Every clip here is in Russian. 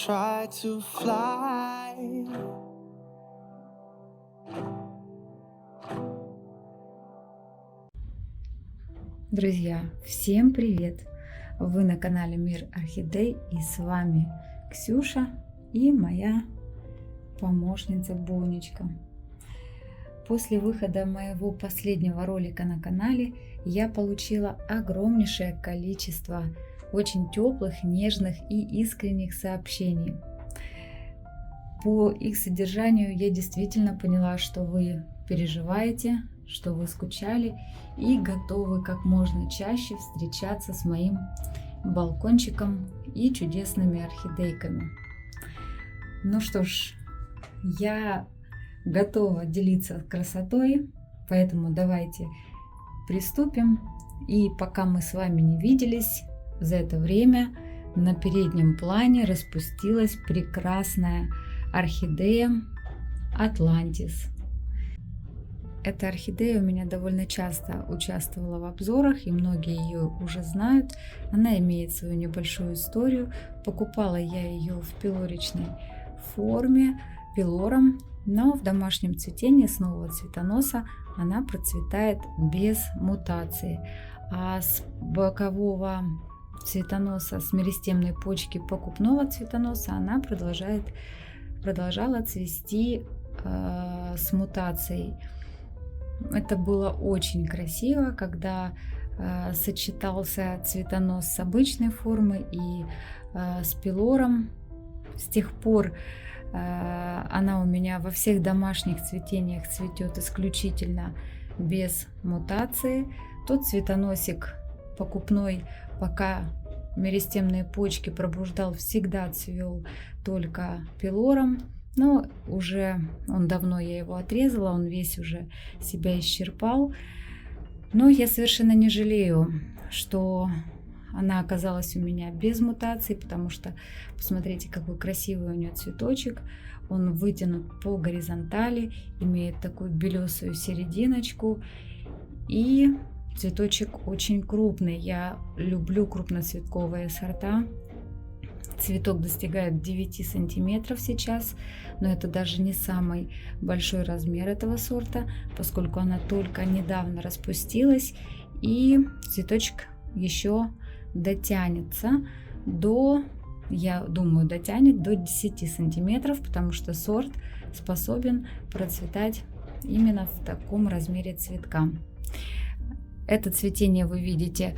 try to fly. Друзья, всем привет! Вы на канале Мир Орхидей, и с вами Ксюша и моя помощница Бонечка. После выхода моего последнего ролика на канале я получила огромнейшее количество очень теплых, нежных и искренних сообщений. По их содержанию я действительно поняла, что вы переживаете, что вы скучали и готовы как можно чаще встречаться с моим балкончиком и чудесными орхидейками. Ну что ж, я готова делиться красотой, поэтому давайте приступим. И пока мы с вами не виделись, за это время на переднем плане распустилась прекрасная орхидея Атлантис. Эта орхидея у меня довольно часто участвовала в обзорах, и многие ее уже знают. Она имеет свою небольшую историю. Покупала я ее в пилоричной форме, пилором, но в домашнем цветении с нового цветоноса она процветает без мутации. А с бокового цветоноса, с меристемной почки покупного цветоноса она продолжала цвести с мутацией. Это было очень красиво, когда сочетался цветонос с обычной формы и с пилором. С тех пор она у меня во всех домашних цветениях цветет исключительно без мутации. Тот цветоносик покупной, пока меристемные почки пробуждал, всегда цвел только пилором. Но уже давно я его отрезала, он весь уже себя исчерпал. Но я совершенно не жалею, что она оказалась у меня без мутации, потому что посмотрите, какой красивый у нее цветочек. Он вытянут по горизонтали, имеет такую белесую серединочку, и цветочек очень крупный. Я люблю крупноцветковые сорта. Цветок достигает 9 сантиметров сейчас, но это даже не самый большой размер этого сорта, поскольку она только недавно распустилась, и цветочек еще дотянется я думаю, дотянет до 10 сантиметров, потому что сорт способен процветать именно в таком размере цветка. Это цветение, вы видите,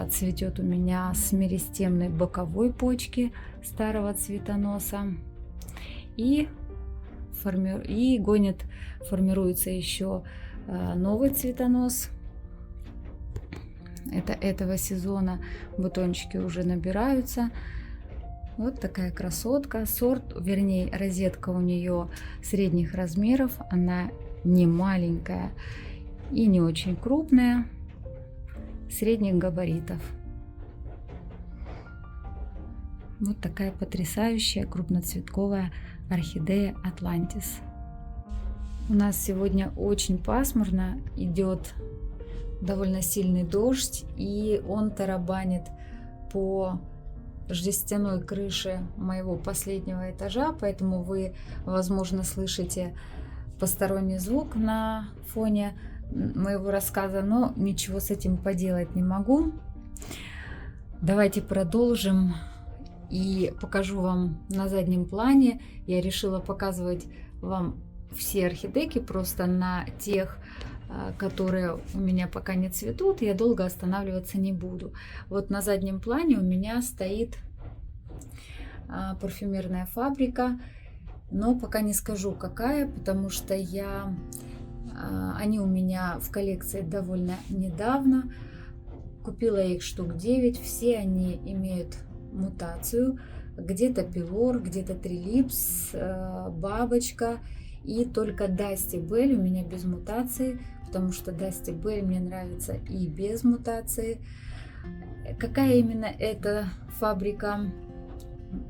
цветет у меня с меристемной боковой почки старого цветоноса. И формируется еще новый цветонос. Это этого сезона, бутончики уже набираются. Вот такая красотка. Розетка у нее средних размеров, она не маленькая и не очень крупная, средних габаритов. Вот такая потрясающая крупноцветковая орхидея Атлантис. У нас сегодня очень пасмурно, идет довольно сильный дождь, и он тарабанит по жестяной крыше моего последнего этажа, поэтому вы, возможно, слышите посторонний звук на фоне моего рассказа, но ничего с этим поделать не могу. Давайте продолжим и покажу вам на заднем плане. Я решила показывать вам все орхидейки, просто на тех, которые у меня пока не цветут, я долго останавливаться не буду. Вот на заднем плане у меня стоит парфюмерная фабрика, но пока не скажу какая, потому что они у меня в коллекции довольно недавно. Купила их штук 9, все они имеют мутацию. Где-то пилор, где-то трилипс, бабочка, и только Дасти Белль у меня без мутации, потому что Дасти Белль мне нравится и без мутации. Какая именно эта фабрика,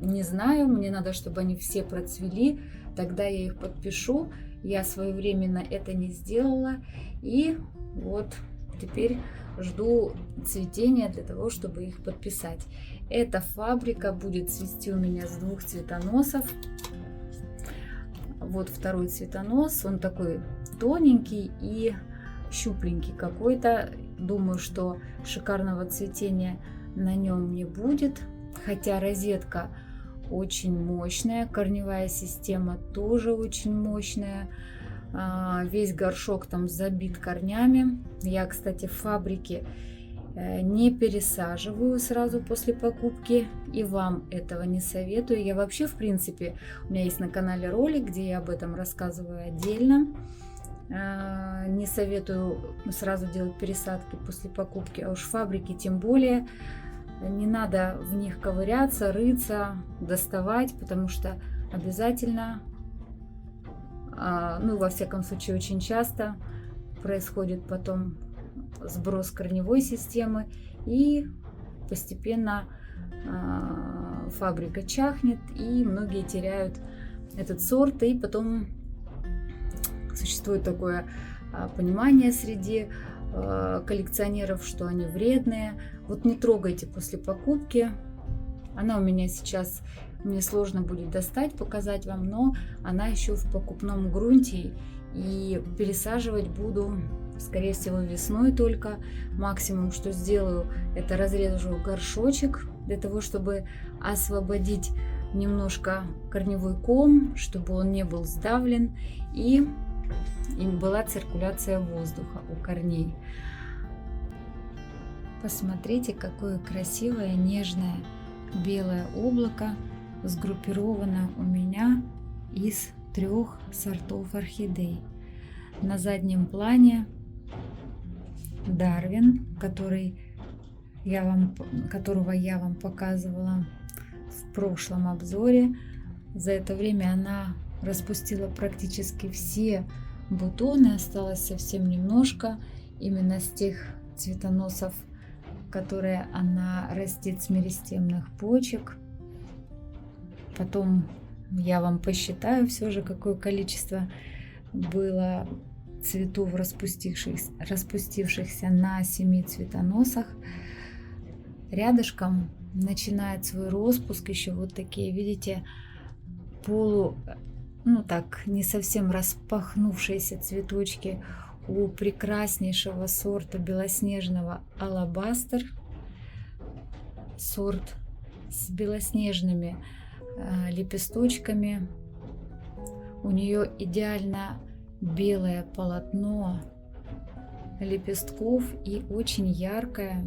не знаю. Мне надо, чтобы они все процвели, тогда я их подпишу. Я своевременно это не сделала, и вот теперь жду цветения для того, чтобы их подписать. Эта фабрика будет цвести у меня с 2 цветоносов. Вот второй цветонос, он такой тоненький и щупленький какой-то. Думаю, что шикарного цветения на нем не будет, хотя розетка очень мощная, корневая система тоже очень мощная. Весь горшок там забит корнями. Я, кстати, в фабрике не пересаживаю сразу после покупки, и вам этого не советую. Я вообще, в принципе, у меня есть на канале ролик, где я об этом рассказываю отдельно. Не советую сразу делать пересадки после покупки, а уж в фабрике тем более. Не надо в них ковыряться, рыться, доставать, потому что обязательно, ну, во всяком случае, очень часто происходит потом сброс корневой системы, и постепенно фабрика чахнет, и многие теряют этот сорт, и потом существует такое понимание среди коллекционеров, что они вредные. Вот не трогайте после покупки. Она у меня сейчас, мне сложно будет достать, показать вам, но она еще в покупном грунте, и пересаживать буду, скорее всего, весной только. Максимум, что сделаю, это разрежу горшочек для того, чтобы освободить немножко корневой ком, чтобы он не был сдавлен, и была циркуляция воздуха у корней. Посмотрите, какое красивое, нежное белое облако сгруппировано у меня из 3 сортов орхидей. На заднем плане Дарвин, которого я вам показывала в прошлом обзоре. За это время она распустила практически все бутоны, осталось совсем немножко именно с тех цветоносов, которые она растит с меристемных почек. Потом я вам посчитаю все же, какое количество было цветов, распустившихся на 7 цветоносах. Рядышком начинает свой распуск еще вот такие, видите, не совсем распахнувшиеся цветочки у прекраснейшего сорта белоснежного алабастер. Сорт с белоснежными лепесточками. У нее идеально белое полотно лепестков и очень яркая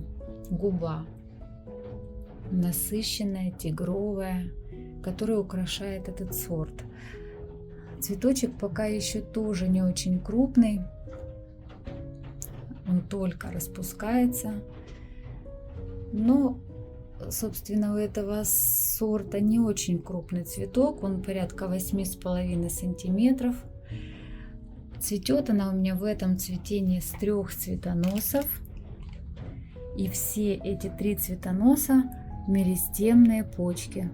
губа, насыщенная, тигровая, которая украшает этот сорт. Цветочек пока еще тоже не очень крупный, он только распускается, но, собственно, у этого сорта не очень крупный цветок, он порядка 8,5 сантиметров. Цветет она у меня в этом цветении с 3 цветоносов, и все эти 3 цветоноса меристемные почки.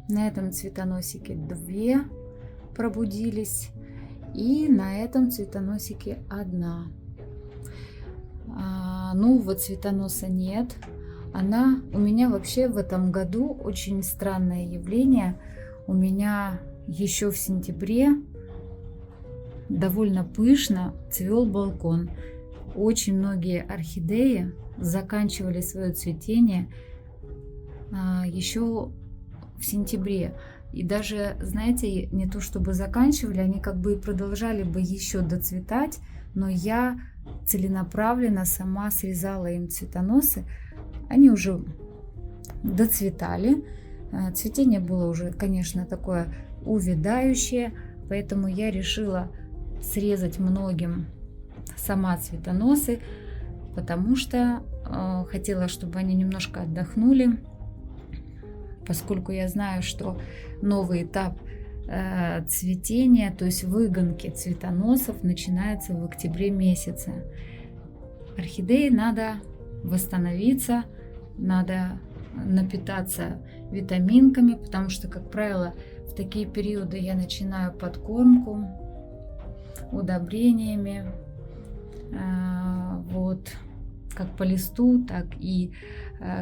На этом цветоносике 2 пробудились, и на этом цветоносике 1. Нового цветоноса нет. Она у меня вообще в этом году очень странное явление. У меня еще в сентябре довольно пышно цвел балкон. Очень многие орхидеи заканчивали свое цветение еще в сентябре. И даже, знаете, не то чтобы заканчивали, они как бы и продолжали бы еще доцветать, но я целенаправленно сама срезала им цветоносы. Они уже доцветали. Цветение было уже, конечно, такое увядающее, поэтому я решила срезать многим сама цветоносы, потому что хотела, чтобы они немножко отдохнули, поскольку я знаю, что новый этап цветения, то есть выгонки цветоносов, начинается в октябре месяце. Орхидеи надо восстановиться, надо напитаться витаминками, потому что, как правило, в такие периоды я начинаю подкормку. удобрениями, вот, как по листу, так и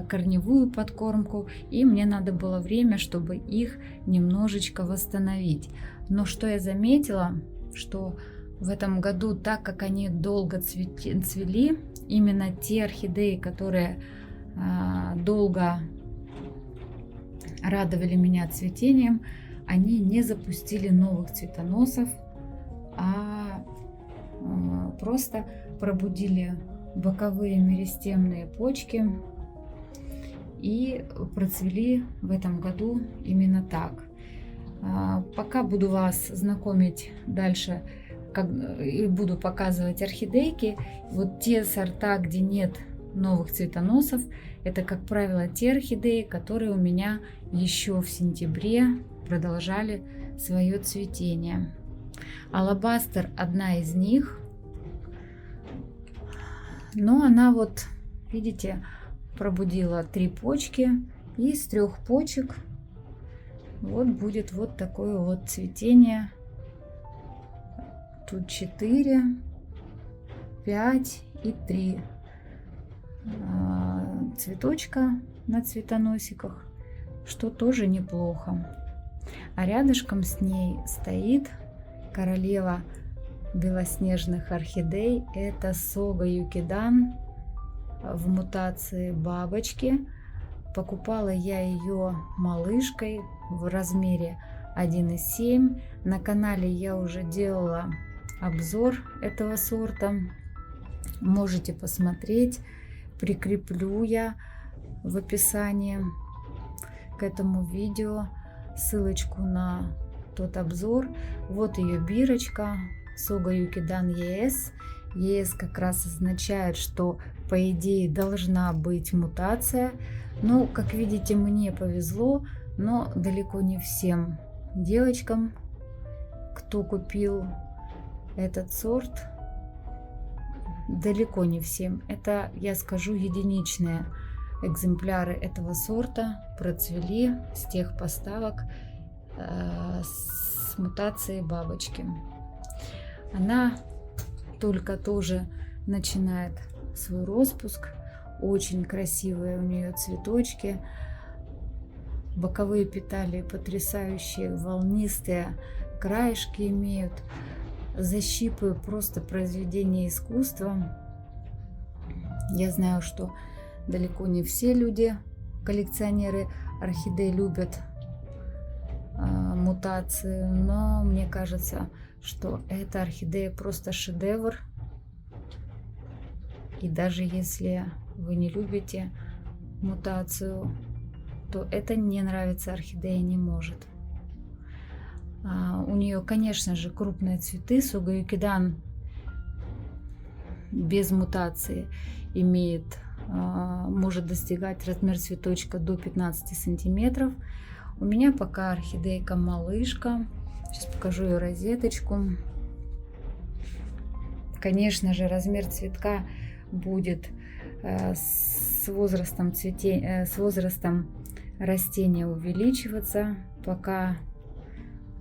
корневую подкормку, и мне надо было время, чтобы их немножечко восстановить. Но что я заметила, что в этом году, так как они долго цвели, именно те орхидеи, которые долго радовали меня цветением, они не запустили новых цветоносов, а просто пробудили боковые меристемные почки и процвели в этом году именно так. Пока буду вас знакомить дальше и буду показывать орхидейки, вот те сорта, где нет новых цветоносов, это, как правило, те орхидеи, которые у меня еще в сентябре продолжали свое цветение. Алабастер одна из них, но она вот, видите, пробудила 3 почки, и из 3 почек вот будет вот такое вот цветение. Тут 4, 5 и 3 цветочка на цветоносиках, что тоже неплохо. А рядышком с ней стоит королева белоснежных орхидей. Это Сога Юкидан в мутации бабочки. Покупала я ее малышкой в размере 1,7. На канале я уже делала обзор этого сорта. Можете посмотреть. Прикреплю я в описании к этому видео ссылочку на тот обзор. Вот ее бирочка Сога Юкидан ЕС. ЕС как раз означает, что по идее должна быть мутация. Но, как видите, мне повезло, но далеко не всем девочкам, кто купил этот сорт, далеко не всем. Это, я скажу, единичные экземпляры этого сорта процвели с тех поставок с мутацией бабочки. Она только тоже начинает свой распуск. Очень красивые у нее цветочки. Боковые петали потрясающие, волнистые, краешки имеют. Защипы просто произведение искусства. Я знаю, что далеко не все люди, коллекционеры орхидей, любят мутации, но мне кажется, что эта орхидея просто шедевр. И даже если вы не любите мутацию, то это не нравится орхидея не может. У нее, конечно же, крупные цветы. Сога Юкидан без мутации может достигать размер цветочка до 15 сантиметров. У меня пока орхидейка малышка. Сейчас покажу ее розеточку. Конечно же, размер цветка будет с возрастом растения увеличиваться. Пока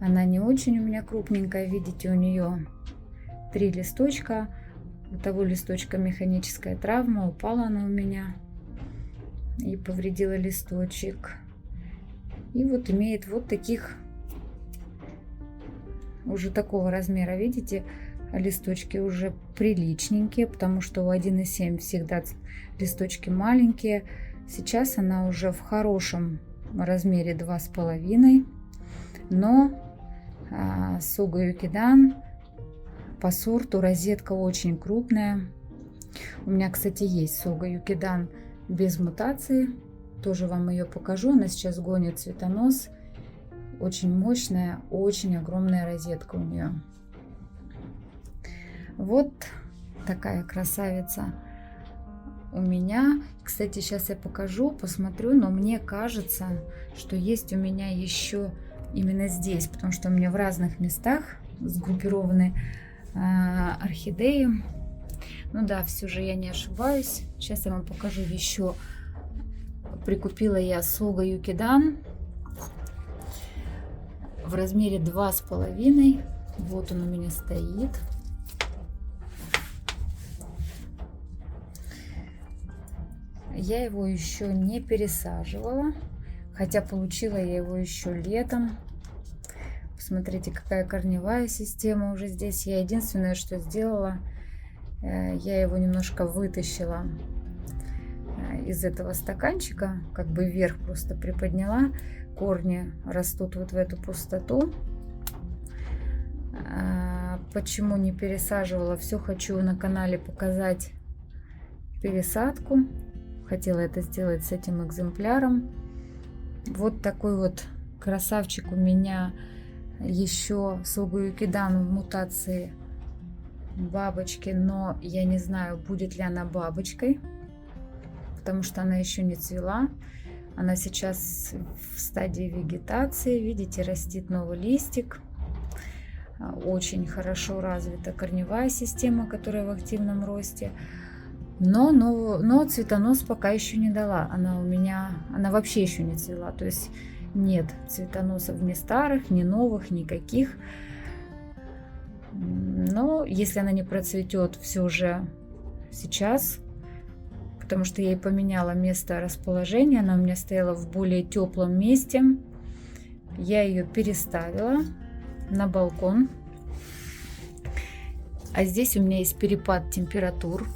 она не очень у меня крупненькая. Видите, у нее 3 листочка. У того листочка механическая травма. Упала она у меня и повредила листочек. И вот имеет вот таких, уже такого размера. Видите, листочки уже приличненькие, потому что у 1,7 всегда листочки маленькие. Сейчас она уже в хорошем размере 2,5. Но Сога Юкидан по сорту розетка очень крупная. У меня, кстати, есть Сога Юкидан без мутации. Тоже вам ее покажу. Она сейчас гонит цветонос. Очень мощная, очень огромная розетка у нее. Вот такая красавица у меня. Кстати, сейчас я покажу, посмотрю, но мне кажется, что есть у меня еще именно здесь, потому что у меня в разных местах сгруппированы орхидеи. Ну да, все же я не ошибаюсь. Сейчас я вам покажу еще. Прикупила я Сога Юкидан в размере 2,5. Вот он у меня стоит. Я его еще не пересаживала, хотя получила я его еще летом. Посмотрите, какая корневая система уже здесь. Я единственное, что сделала, я его немножко вытащила из этого стаканчика, как бы вверх просто приподняла. Корни растут вот в эту пустоту. Почему не пересаживала? Все хочу на канале показать пересадку. Хотела это сделать с этим экземпляром. Вот такой вот красавчик у меня еще Сугуюкидан в мутации бабочки, но я не знаю, будет ли она бабочкой, потому что она еще не цвела. Она сейчас в стадии вегетации. Видите, растит новый листик. Очень хорошо развита корневая система, которая в активном росте. Но цветонос пока еще не дала. Она вообще еще не цвела. То есть нет цветоносов ни старых, ни новых, никаких. Но если она не процветет все же сейчас, потому что я ей поменяла место расположения, она у меня стояла в более теплом месте, я ее переставила на балкон. А здесь у меня есть перепад температур.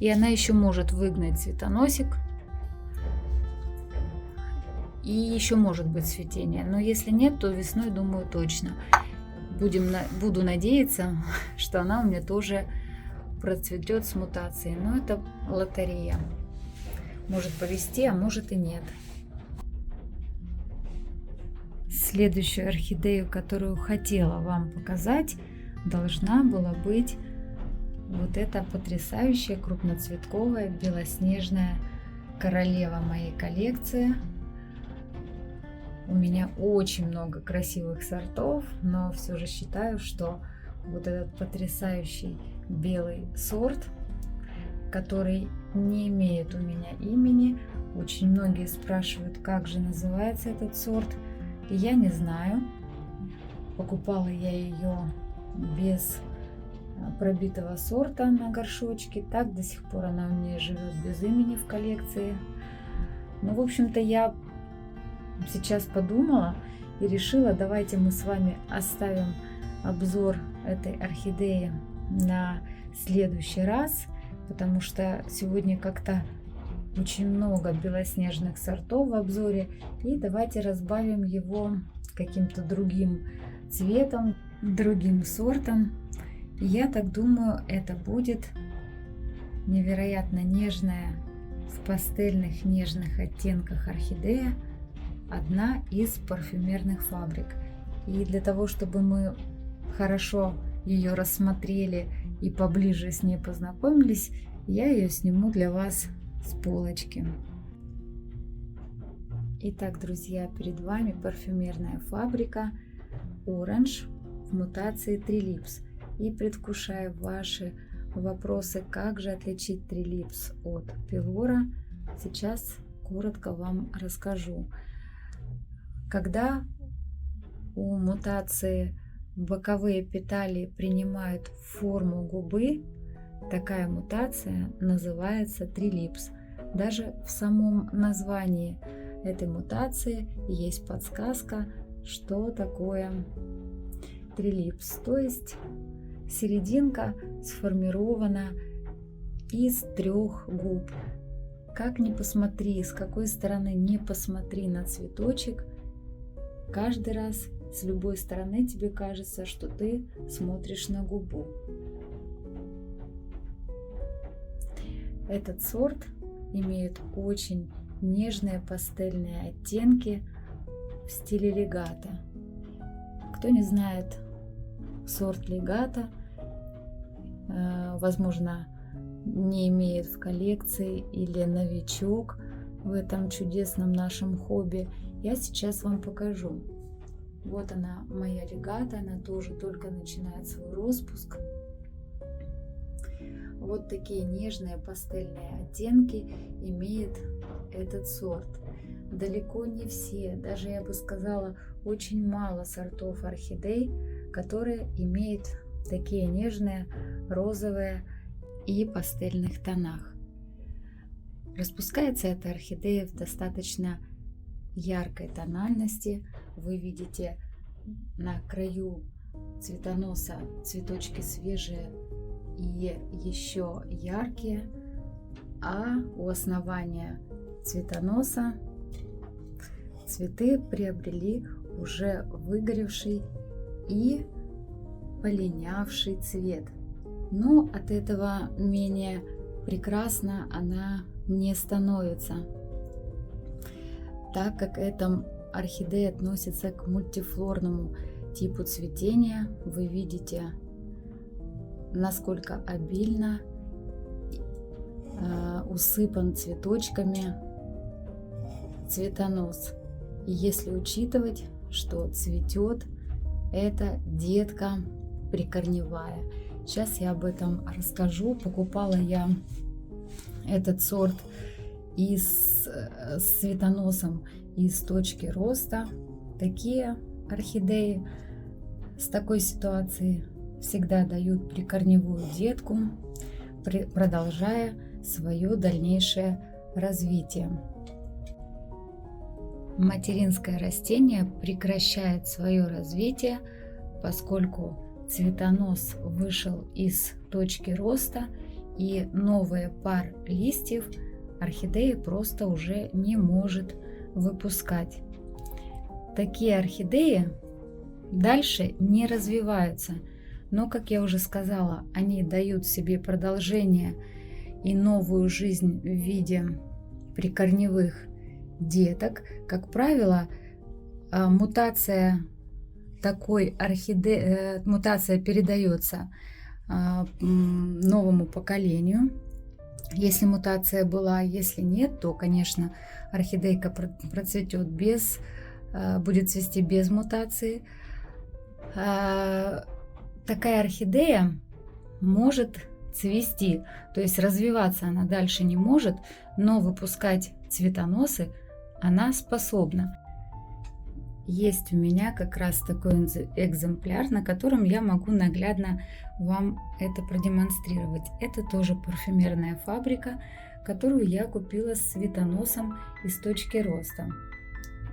И она еще может выгнать цветоносик. И еще может быть цветение. Но если нет, то весной, думаю, точно. Буду надеяться, что она у меня тоже процветет с мутацией. Но это лотерея. Может повезти, а может и нет. Следующую орхидею, которую хотела вам показать, должна была быть вот эта потрясающая крупноцветковая белоснежная королева моей коллекции. У меня очень много красивых сортов, но все же считаю, что вот этот потрясающий белый сорт, который не имеет у меня имени, очень многие спрашивают, как же называется этот сорт, и я не знаю. Покупала я ее без пробитого сорта на горшочке. Так до сих пор она у меня живет без имени в коллекции. Ну, в общем-то, я сейчас подумала и решила, давайте мы с вами оставим обзор этой орхидеи на следующий раз, потому что сегодня как-то очень много белоснежных сортов в обзоре, и давайте разбавим его каким-то другим цветом, другим сортом. Я так думаю, это будет невероятно нежная, в пастельных нежных оттенках орхидея, одна из парфюмерных фабрик. И для того, чтобы мы хорошо ее рассмотрели и поближе с ней познакомились, я ее сниму для вас с полочки. Итак, друзья, перед вами парфюмерная фабрика Orange в мутации Trilips. И предвкушая ваши вопросы, как же отличить Trilips от Пилора, сейчас коротко вам расскажу. Когда у мутации боковые петали принимают форму губы, такая мутация называется Trilips. Даже в самом названии этой мутации есть подсказка, что такое Trilips, то есть серединка сформирована из 3 губ. Как ни посмотри, с какой стороны не посмотри на цветочек, каждый раз с любой стороны тебе кажется, что ты смотришь на губу. Этот сорт имеет очень нежные пастельные оттенки в стиле легато. Кто не знает сорт легато, возможно, не имеет в коллекции или новичок в этом чудесном нашем хобби, я сейчас вам покажу. Вот она, моя легато, она тоже только начинает свой распуск. Вот такие нежные пастельные оттенки имеет этот сорт. Далеко не все, даже я бы сказала, очень мало сортов орхидей которые имеют такие нежные розовые и пастельных тонах. Распускается эта орхидея в достаточно яркой тональности. Вы видите на краю цветоноса цветочки свежие и еще яркие, а у основания цветоноса цветы приобрели уже выгоревший и полинявший цвет. Но от этого менее прекрасно она не становится, так как эта орхидея относится к мультифлорному типу цветения. Вы видите, насколько обильно усыпан цветочками цветонос. И если учитывать, что цветет эта детка прикорневая. Сейчас я об этом расскажу. Покупала я этот сорт с цветоносом из точки роста. Такие орхидеи с такой ситуацией всегда дают прикорневую детку, продолжая свое дальнейшее развитие. Материнское растение прекращает свое развитие, поскольку цветонос вышел из точки роста, и новые пар листьев орхидея просто уже не может выпускать. Такие орхидеи дальше не развиваются, но, как я уже сказала, они дают себе продолжение и новую жизнь в виде прикорневых деток. Как правило, мутация такой орхидеи, мутация передается новому поколению. Если мутация была, если нет, то, конечно, орхидейка процветет будет цвести без мутации. Такая орхидея может цвести, то есть развиваться она дальше не может, но выпускать цветоносы она способна. Есть у меня как раз такой экземпляр, на котором я могу наглядно вам это продемонстрировать. Это тоже парфюмерная фабрика, которую я купила с цветоносом из точки роста.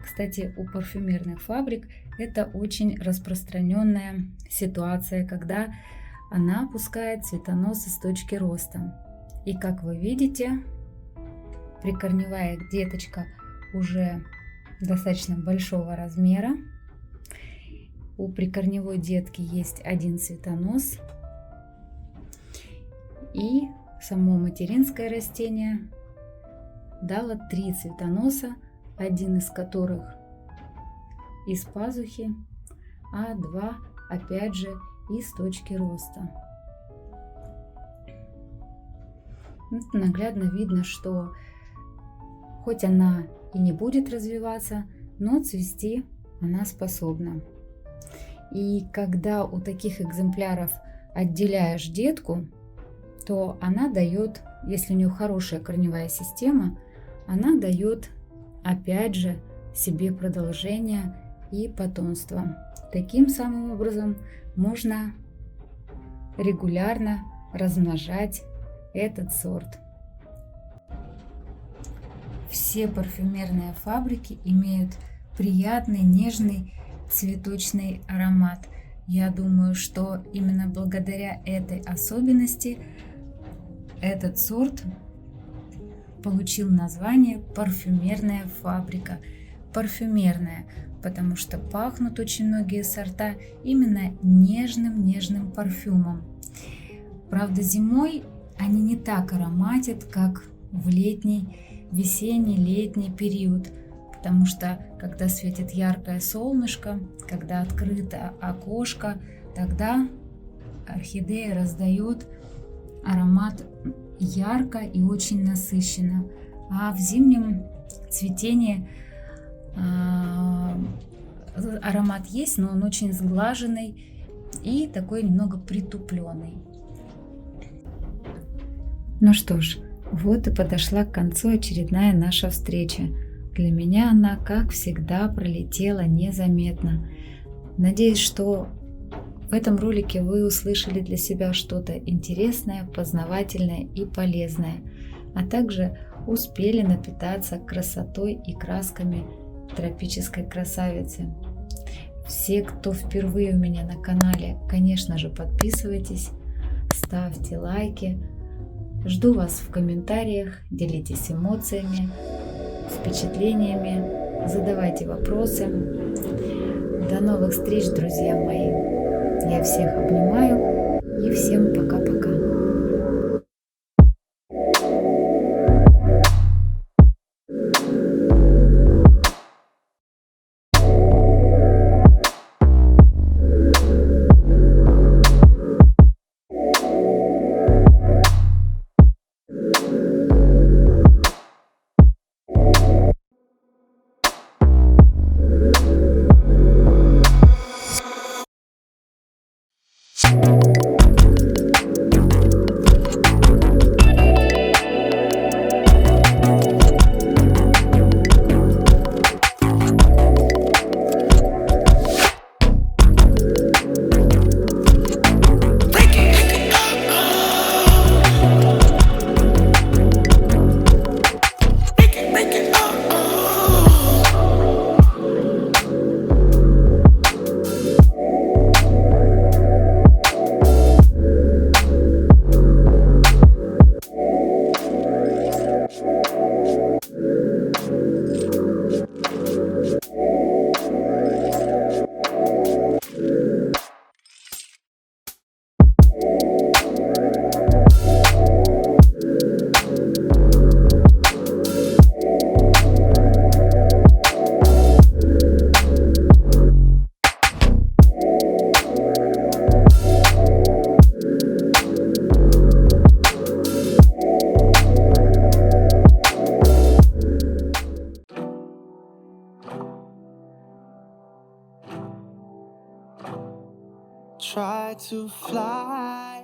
Кстати, у парфюмерных фабрик это очень распространенная ситуация, когда она пускает цветонос из точки роста. И как вы видите, прикорневая деточка уже достаточно большого размера. У прикорневой детки есть один цветонос, и само материнское растение дало 3 цветоноса, один из которых из пазухи, а 2 опять же из точки роста. Наглядно видно, что хоть она и не будет развиваться, но цвести она способна. И когда у таких экземпляров отделяешь детку, то она дает, если у нее хорошая корневая система, она дает опять же себе продолжение и потомство. Таким самым образом можно регулярно размножать этот сорт. Все парфюмерные фабрики имеют приятный, нежный цветочный аромат. Я думаю, что именно благодаря этой особенности этот сорт получил название парфюмерная фабрика. Парфюмерная, потому что пахнут очень многие сорта именно нежным парфюмом. Правда, зимой они не так ароматят, как в весенний-летний период, потому что когда светит яркое солнышко, когда открыто окошко, тогда орхидея раздает аромат ярко и очень насыщенно. А в зимнем цветении аромат есть, но он очень сглаженный и такой немного притупленный. Ну что ж, вот и подошла к концу очередная наша встреча. Для меня она, как всегда, пролетела незаметно. Надеюсь, что В этом ролике вы услышали для себя что-то интересное, познавательное и полезное, а также успели напитаться красотой и красками тропической красавицы. Все, кто впервые у меня на канале, конечно же, подписывайтесь, ставьте лайки. Жду вас в комментариях, делитесь эмоциями, впечатлениями, задавайте вопросы. До новых встреч, друзья мои! Я всех обнимаю и всем пока-пока! Try to fly